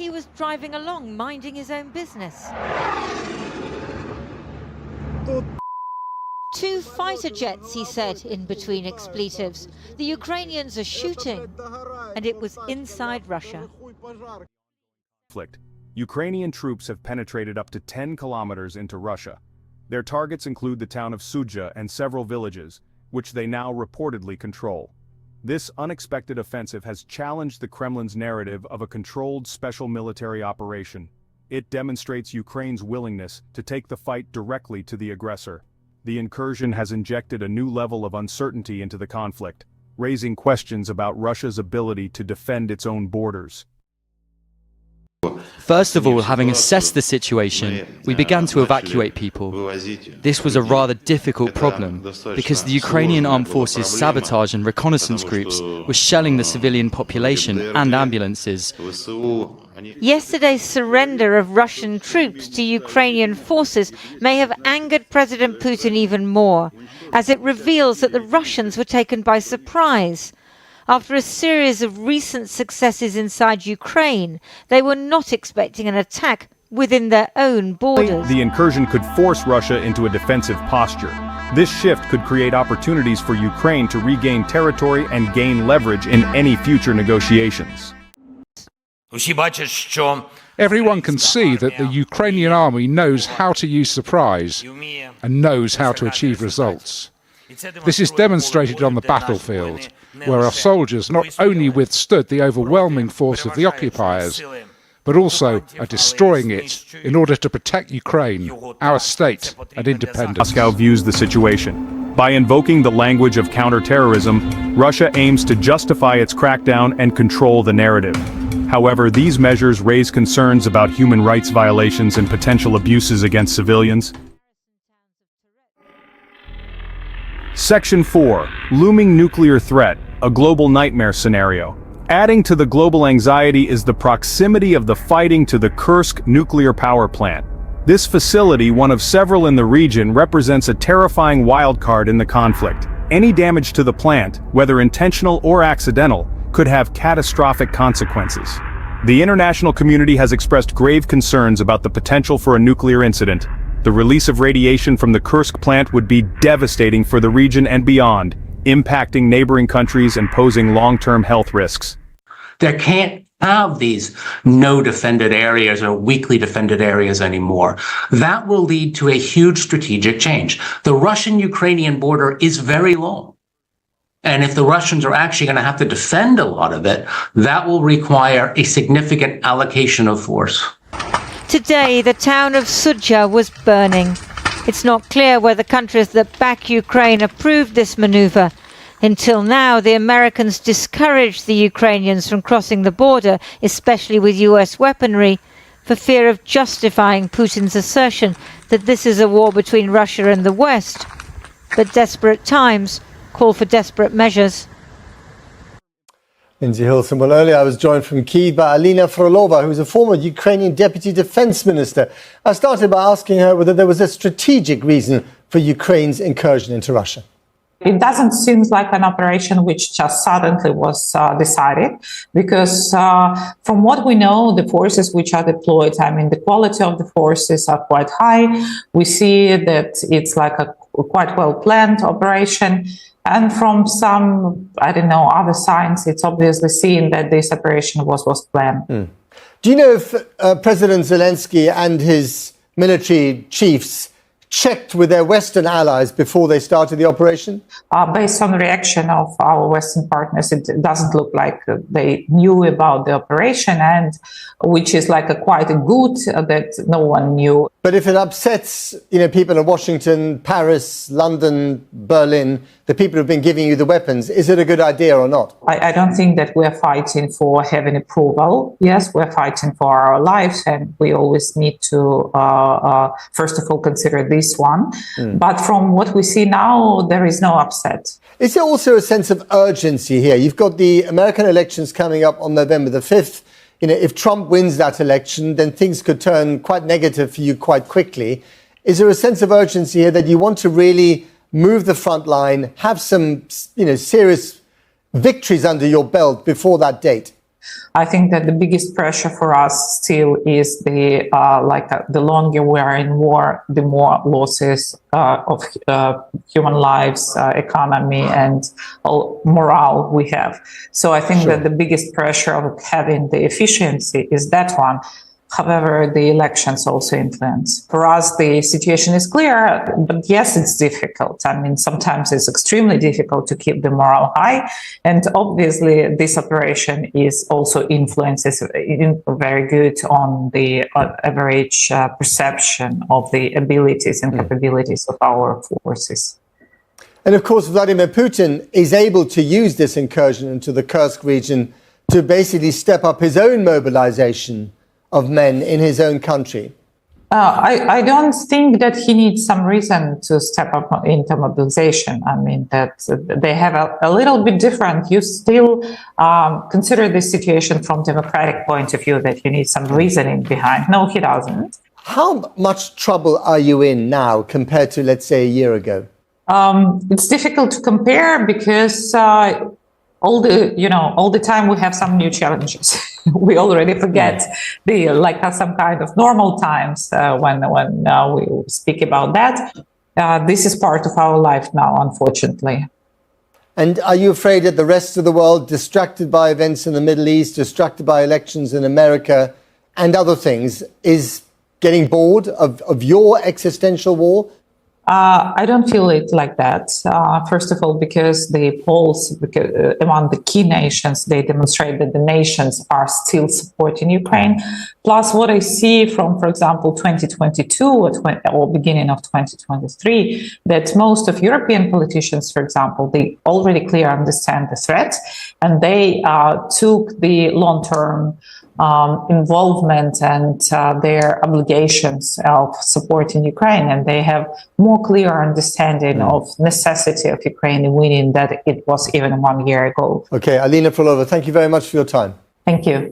He was driving along, minding his own business. 2 fighter jets, he said, in between expletives. The Ukrainians are shooting. And it was inside Russia. Ukrainian troops have penetrated up to 10 kilometers into Russia. Their targets include the town of Sudzha and several villages, which they now reportedly control. This unexpected offensive has challenged the Kremlin's narrative of a controlled special military operation. It demonstrates Ukraine's willingness to take the fight directly to the aggressor. The incursion has injected a new level of uncertainty into the conflict, raising questions about Russia's ability to defend its own borders. First of all, having assessed the situation, we began to evacuate people. This was a rather difficult problem, because the Ukrainian armed forces' sabotage and reconnaissance groups were shelling the civilian population and ambulances. Yesterday's surrender of Russian troops to Ukrainian forces may have angered President Putin even more, as it reveals that the Russians were taken by surprise. After a series of recent successes inside Ukraine, they were not expecting an attack within their own borders. The incursion could force Russia into a defensive posture. This shift could create opportunities for Ukraine to regain territory and gain leverage in any future negotiations. Everyone can see that the Ukrainian army knows how to use surprise and knows how to achieve results. This is demonstrated on the battlefield, where our soldiers not only withstood the overwhelming force of the occupiers, but also are destroying it in order to protect Ukraine, our state and independence. Moscow views the situation. By invoking the language of counterterrorism, Russia aims to justify its crackdown and control the narrative. However, these measures raise concerns about human rights violations and potential abuses against civilians. Section 4. Looming nuclear threat, a global nightmare scenario. Adding to the global anxiety is the proximity of the fighting to the Kursk nuclear power plant. This facility, one of several in the region, represents a terrifying wildcard in the conflict. Any damage to the plant, whether intentional or accidental, could have catastrophic consequences. The international community has expressed grave concerns about the potential for a nuclear incident. The release of radiation from the Kursk plant would be devastating for the region and beyond, impacting neighboring countries and posing long-term health risks. There can't have these no defended areas or weakly defended areas anymore. That will lead to a huge strategic change. The Russian-Ukrainian border is very long. And if the Russians are actually going to have to defend a lot of it, that will require a significant allocation of force. Today, the town of Sudzha was burning. It's not clear whether countries that back Ukraine approved this maneuver. Until now, the Americans discouraged the Ukrainians from crossing the border, especially with US weaponry, for fear of justifying Putin's assertion that this is a war between Russia and the West. But desperate times call for desperate measures. Lindsay Hilson. Well, earlier I was joined from Kyiv by Alina Frolova, who's a former Ukrainian Deputy Defense Minister. I started by asking her whether there was a strategic reason for Ukraine's incursion into Russia. It doesn't seem like an operation which just suddenly was decided, because from what we know, the forces which are deployed, the quality of the forces are quite high. We see that it's like a quite well-planned operation. And from some, other signs, it's obviously seen that this operation was planned. Do you know if President Zelensky and his military chiefs checked with their Western allies before they started the operation? Based on the reaction of our Western partners, it doesn't look like they knew about the operation, and which is like quite a good that no one knew. But if it upsets, people in Washington, Paris, London, Berlin, the people who've been giving you the weapons, is it a good idea or not? I don't think that we're fighting for having approval. Yes, we're fighting for our lives, and we always need to, first of all, consider this one. But from what we see now, there is no upset. Is there also a sense of urgency here? You've got the American elections coming up on November the 5th. If Trump wins that election, then things could turn quite negative for you quite quickly. Is there a sense of urgency here that you want to really move the front line, have some, serious victories under your belt before that date? I think that the biggest pressure for us still is the longer we are in war, the more losses of human lives, economy, and morale we have. So I think that the biggest pressure of having the efficiency is that one. However, the elections also influence. For us, the situation is clear, but yes, it's difficult. I mean, sometimes it's extremely difficult to keep the morale high. And obviously, this operation is also influences very good on the average perception of the abilities and capabilities of our forces. And of course, Vladimir Putin is able to use this incursion into the Kursk region to basically step up his own mobilization of men in his own country. I don't think that he needs some reason to step up into mobilization. I mean, that they have a little bit different. You still consider this situation from democratic point of view that you need some reasoning behind. No, he doesn't. How much trouble are you in now compared to, let's say, a year ago? It's difficult to compare because all the time we have some new challenges. We already forget some kind of normal times when we speak about that. This is part of our life now, unfortunately. And are you afraid that the rest of the world, distracted by events in the Middle East, distracted by elections in America and other things, is getting bored of your existential war? I don't feel it like that. First of all, because the polls among the key nations, they demonstrate that the nations are still supporting Ukraine. Plus, what I see from, for example, 2022 or beginning of 2023, that most of European politicians, for example, they already clearly understand the threat, and they took the long-term involvement and their obligations of supporting Ukraine, and they have more clear understanding of necessity of Ukraine winning than it was even 1 year ago. Okay, Alina Frolova, thank you very much for your time. Thank you.